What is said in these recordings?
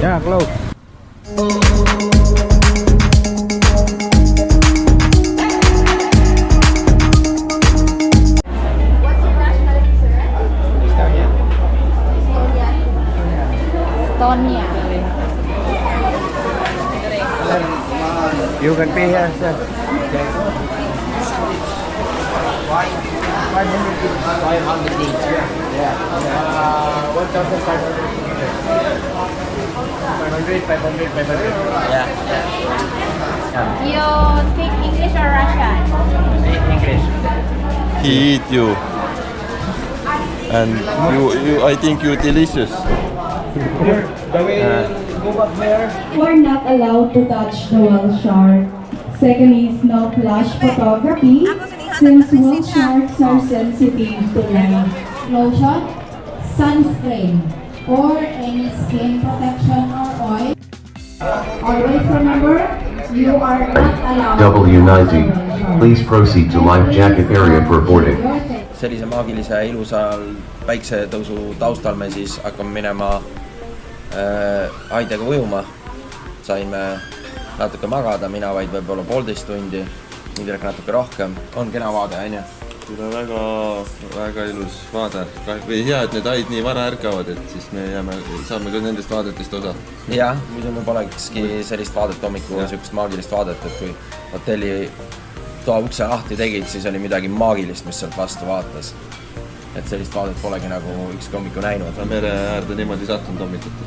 Yeah, close. Estonia. You can pay here, sir. Okay. 500 each. Yeah. 1,500. 500. Yeah. You speak English or Russian? English. He eat you. And you I think you delicious. The way go back there. You are not allowed to touch the whale shark. Second is no flash photography, since whale sharks are sensitive to light. Lotion, sunscreen, or any skin protection or oil. Always remember, you are not allowed W90. Please proceed to life jacket area for boarding. Sellise maagilise ilusal päiksetõusu taustal me siis hakkame minema Haidega ujuma. Saime natuke magada, mina vaid võib-olla 1,5 tundi, Indrek natuke rohkem. On kena vaade, on ju? Tule väga ilus vaade. Või hea, et need haid nii vara ärkavad, et siis me saame ka nendest vaadetest osa. Jah, muidu me polekski sellist vaadet hommikul, sellist maagilist vaadet, et kui hotelli toa ukse lahti tegid, siis oli midagi maagilist, mis sealt vastu vaatas. Et sellist vaadet polegi nagu ükski hommiku näinud. Mere äärde niimoodi sattunud hommikuti.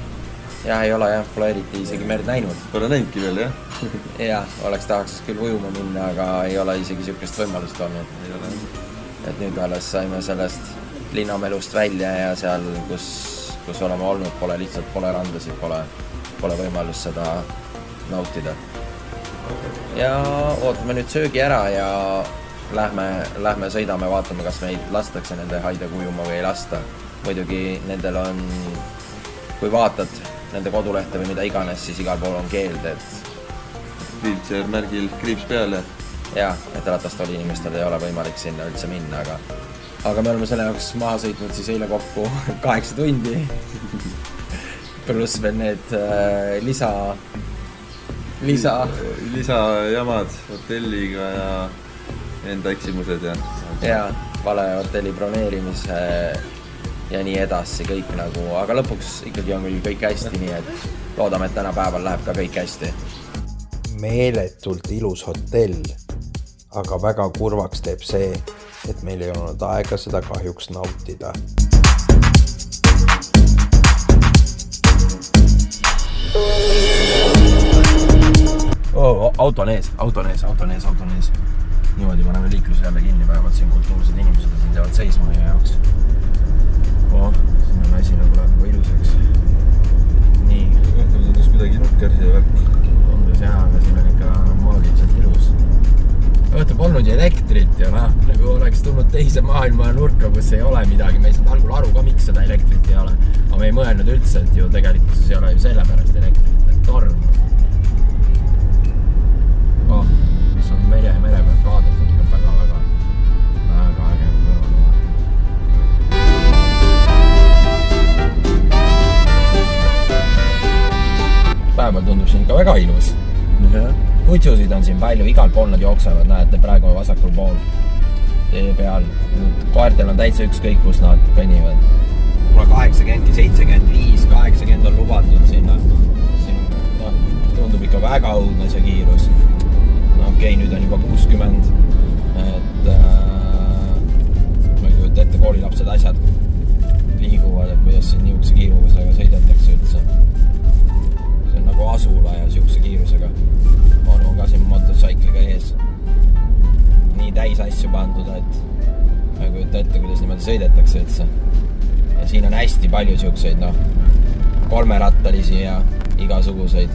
Jah, ei ole jah, pole eriti isegi merd näinud. Pole näinudki veel, jah? Jah, tahaks küll ujuma minna, aga ei ole isegi sihukest võimalust olnud. Et nüüd alles saime sellest linnamelust välja ja seal, kus oleme olnud, pole randasid, pole võimalust seda nautida. Ja ootame nüüd söögi ära ja lähme sõidame, vaatame, kas meid lastakse nende Haidega ujuma või ei lasta. Muidugi nendel on, kui vaatad nende kodulehte või mida iganes, siis igal pool on keeld, et Wheelchair märgil kriips peale. Jah, et ratastoli inimestel ei ole võimalik sinna üldse minna, aga me oleme selle jaoks maha sõitnud siis eile kokku 8 tundi. Pluss veel need lisajamad hotelliga ja enda eksimused ja vale hotelli broneerimise ja nii edasi kõik nagu, aga lõpuks ikkagi on küll kõik hästi, nii et loodame, et täna päeval läheb ka kõik hästi. Meeletult ilus hotell, aga väga kurvaks teeb see, et meil ei olnud aega seda kahjuks nautida. Auto on ees. Niimoodi paneme liikluse jälle kinni, päevad siin kultuursed inimesed siin teevad seisma meie jaoks. Siin on asi nagu läheb juba ilusaks. Nii. Tundus kuidagi nukker see värk. Tundus jah, aga siin on ikka maagiliselt ilus. Õhtu polnud ju elektrit ja nagu oleks tulnud teise maailma nurka, kus ei ole midagi. Me ei saanud algul aru ka, miks seda elektrit ei ole. Aga me ei mõelnud üldse, et ju tegelikult ei ole ju sellepärast elektrit, et torm. Mis on mere pealt vaadata, on väga äge kõrval. Päeval tundub siin ikka väga ilus. Kutsusid on siin palju, igal pool nad jooksevad, näete, praegu on vasakul pool tee peal. Koertel on täitsa ükskõik, kus nad kõnnivad. 80, 75, 80 on lubatud sinna. Tundub ikka väga õudne see kiirus. Okei, nüüd on juba 60, et ma ei kujuta ette, koolilapsed asjad liiguvad, et kuidas siin niisuguse kiirusega sõidetakse üldse. See on nagu asula ja niisuguse kiirusega. On ka siin motosaikliga ees. Nii täis asju pandud, et ma ei kujuta ette, kuidas niimoodi sõidetakse üldse. Ja siin on hästi palju niisuguseid, kolmerattalisi ja igasuguseid.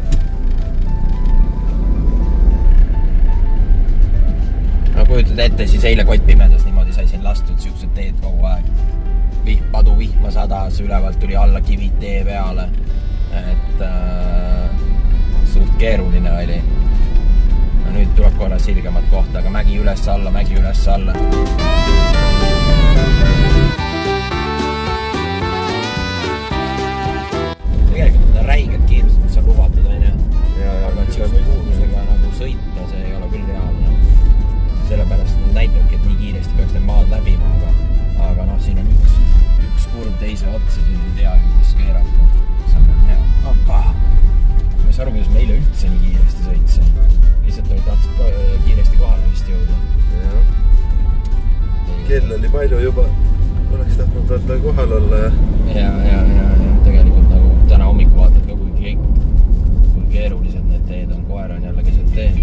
No kujutad ette, siis eile kott pimedas niimoodi sai siin lastud siuksed teed kogu aeg. Padu vihma sadas, ülevalt tuli alla kivid tee peale. Et suht keeruline oli. No nüüd tuleb korra silgemat kohta, aga mägi üles alla. Tegelikult on räiged kiirust. teise otsa, siis ei teagi, kus keerata. See on hea. Ma ei saa aru, kuidas me eile üldse nii kiiresti sõitsin. Lihtsalt tahtsid kiiresti kohale vist jõuda. Kell oli palju juba. Oleks tahtnud vaata kohal olla ja tegelikult nagu täna hommikul vaatad ka, kui keerulised need teed on. Koer on jälle keset teed.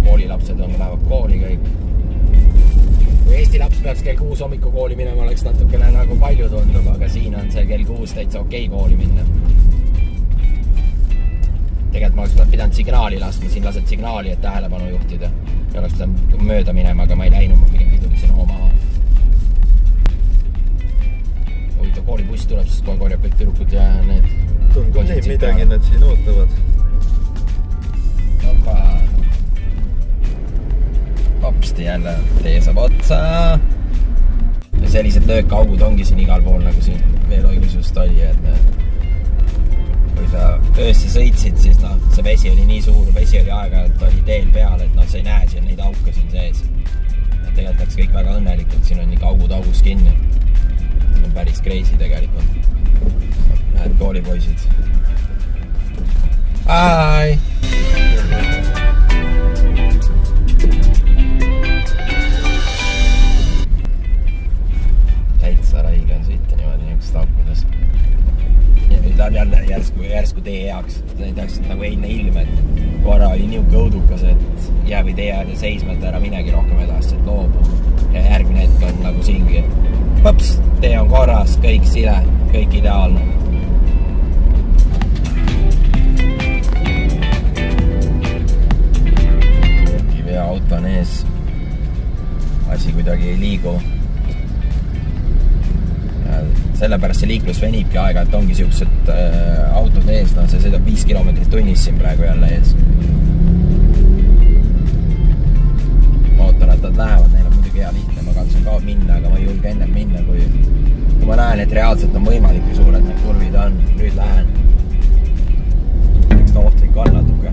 Koolilapsed lähevad kooli kõik. Kui Eesti laps peaks kell 6 hommiku kooli minema, oleks natukene nagu palju tundub, aga siin on see kell 6 täitsa okei kooli minna. Tegelikult ma oleks pidanud signaali laskma, siin lased signaali, et tähelepanu juhtida. Ja oleks pidanud mööda minema, aga ma ei läinud, ma pigem pidulisin oma. Huvitav, koolibuss tuleb, siis kohe korjab kõik türukud ja need... Tundub nii, midagi nad siin ootavad. Hopsti jälle, tee saab otsa. Ja sellised löökaugud ongi siin igal pool, nagu siin veeloigus just oli, et kui sa öösse sõitsid, siis see vesi oli nii suur, vesi oli aega, et oli teel peal, et sa ei näe siin neid auke siin sees. Tegelikult läks kõik väga õnnelikult, siin on nii kaugud augus kinni. See on päris crazy tegelikult. Näed koolipoisid. Hi! Täitsa raige on sõita niimoodi niisugust aukudes. Ja nüüd on jälle järsku tee heaks. Sa ei tahaks nagu eilne ilm, et korra oli niuke õudukas, et jääb tee äärde seisma, et ära minegi rohkem edasi, et loobu. Ja järgmine hetk on nagu siingi. Põps, tee on korras, kõik sile, kõik ideaalne. Auto on ees, asi kuidagi ei liigu. Ja sellepärast see liiklus venibki aega, et ongi siuksed autod ees, see sõidab 5 kilomeetrit tunnis siin praegu jälle ees. Mootorrattad lähevad, neil on muidugi hea lihtne, ma katsun ka minna, aga ma ei julge ennem minna, kui ma näen, et reaalselt on võimalik, kui suured need kurvid on. Nüüd lähen. Eks ta ohtlik on natuke.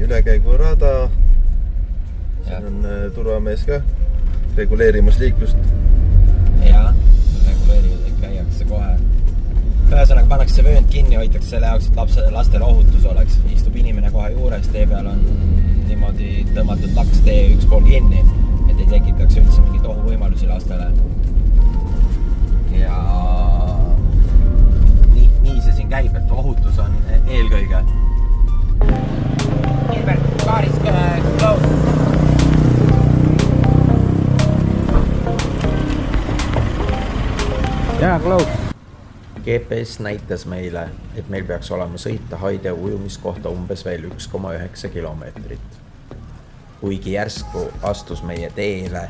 Ülekäigurada, siin on turvamees ka, reguleerimas liiklust. Jaa, reguleerivad, et käiakse kohe. Ühesõnaga pannakse vöönd kinni, hoitakse selle jaoks, et lastel ohutus oleks. Istub inimene kohe juures, tee peal on niimoodi tõmmatud laks tee üks pool kinni, et ei tekitaks üldse mingit ohuvõimalusi lastele. Ja nii see siin käib, et ohutus on eelkõige. Gilbert, car is closed. Yeah, close. GPS näitas meile, et meil peaks olema sõita Haide ujumiskohta umbes veel 1,9 kilomeetrit. Kuigi järsku astus meie teele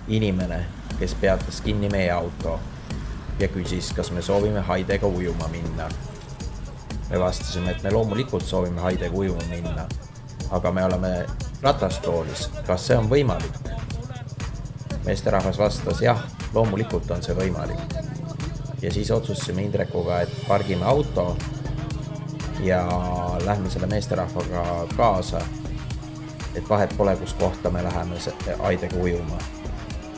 inimene, kes peatas kinni meie auto ja küsis, kas me soovime Haidega ujuma minna. Me vastasime, et me loomulikult soovime Haidega ujuma minna, aga me oleme ratastoolis. Kas see on võimalik? Meesterahvas vastas, jah, loomulikult on see võimalik. Ja siis otsustasime Indrekuga, et pargime auto ja lähme selle meesterahvaga kaasa, et vahet pole, kus kohta me läheme Haidega ujuma.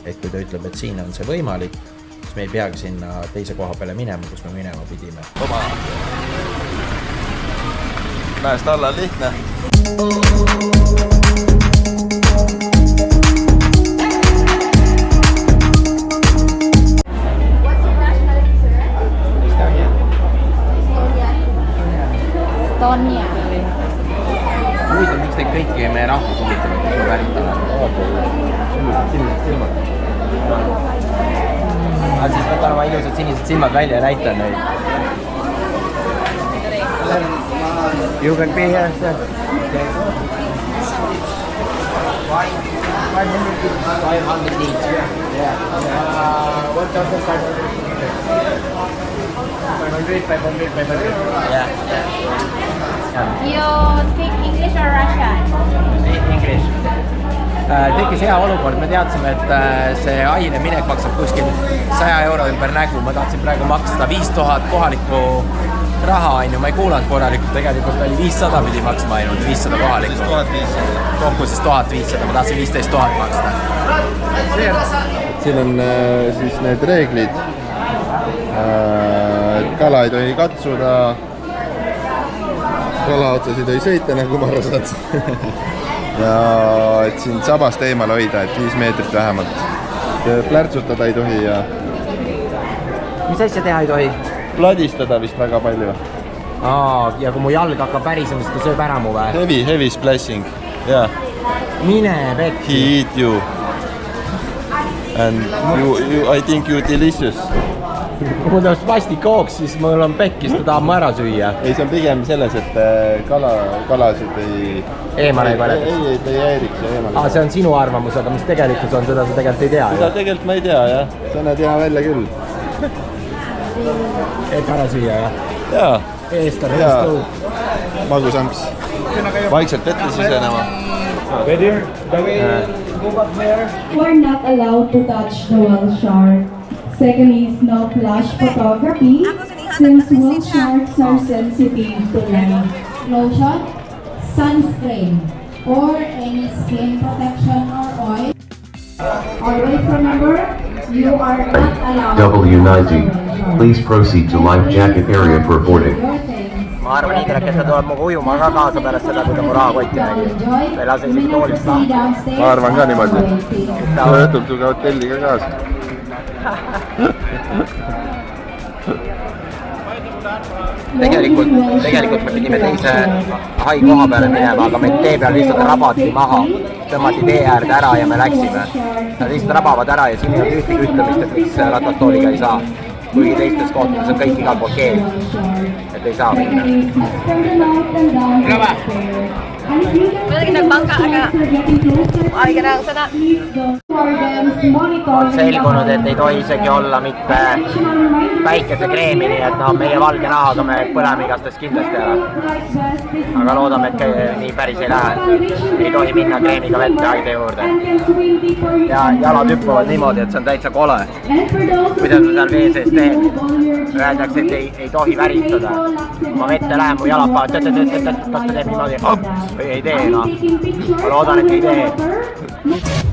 Et kui ta ütleb, et siin on see võimalik, siis me ei peagi sinna teise koha peale minema, kus me minema pidime. Mäest alla on lihtne. Estonia. Huvitav, miks teid kõiki meie rahvus huvitab, et kui välitada? Silmad. Aga siis võtame oma ilusad sinised silmad välja ja näitan neid. You can pay here, sir. 500 each. Yeah. 1,500. Yeah. You speak English or Russian? English. Tekkis hea olukord, me teadsime, et see aine minek maksab kuskil 100 euro ümber nägu. Ma tahtsin praegu maksta 5000 kohalikku raha on ju, ma ei kuulanud korralikult, tegelikult oli 500 pidi maksma ainult, 500 kohalikku. 1500. Kokku siis 1500, ma tahtsin 15 000 maksta. siin on siis need reeglid. Kala ei tohi katsuda. Kala otsas ei tohi sõita, nagu marasad. ja et siin sabast eemal hoida, et 5 meetrit vähemalt. Plärtsutada ei tohi ja Mis asja teha ei tohi? pladistada vist väga palju. Ja kui mu jalg hakkab pärisema, siis ta sööb ära mu või? Heavy splashing. Yeah. Mine pekki. He eat you. And I think you delicious. Kui mul tõus vastik hooks, siis mul on pekkis, ta tahab mu ära süüa. Ei, see on pigem selles, et kalasid ei... Eemale ei paletaks. Ei häiriks ja eemale. See on sinu arvamus, aga mis tegelikult on, seda sa tegelikult ei tea. Seda tegelikult ma ei tea, jah. Sa näed hea välja küll. Et ära süüa, jah? Jaa. Eest on Jaa. tõu. Magusamps. Vaikselt vette sisenema. We're not allowed to touch the whale shark. Second is no flash photography, since whale sharks are sensitive to light. Lotion, sunscreen, or any skin protection or oil. Always remember, you are not allowed W90. Please proceed to life jacket area for boarding. Ma arvan nii kellek, et ta tuleb muga ujuma ka kaasa pärast seda, kui ta mu rahakotti nägi. Ta ei lase isegi toolist lahti. Ma arvan ka niimoodi. Ta võtab suga hotelli ka kaasa. Tegelikult me pidime teise hai koha peale minema, aga meid tee peal lihtsalt rabati maha. Tõmmati tee äärde ära ja me läksime. Nad lihtsalt rabavad ära ja siin ei ole ühtegi ütlemist, et miks ratastooliga ei saa. Kuigi teistes kohtades on kõik igal pool keeld, et ei saa minna. Kuidagi nagbangka, aga aega näha seda. On selgunud, et ei tohi isegi olla mitte päikesekreemi, nii et meie valge nahaga me põleme igastest kindlasti ära. Aga loodame, et nii päris ei lähe. Ei tohi minna kreemiga vette haide juurde. Ja jalad hüppavad niimoodi, et see on täitsa kole. Kuidas ma seal vee sees teen? Öeldakse, et ei tohi väristada. Kui ma vette lähen, mu jalad paavad, kas ta teeb niimoodi, või ei tee, Ma loodan, et ei tee.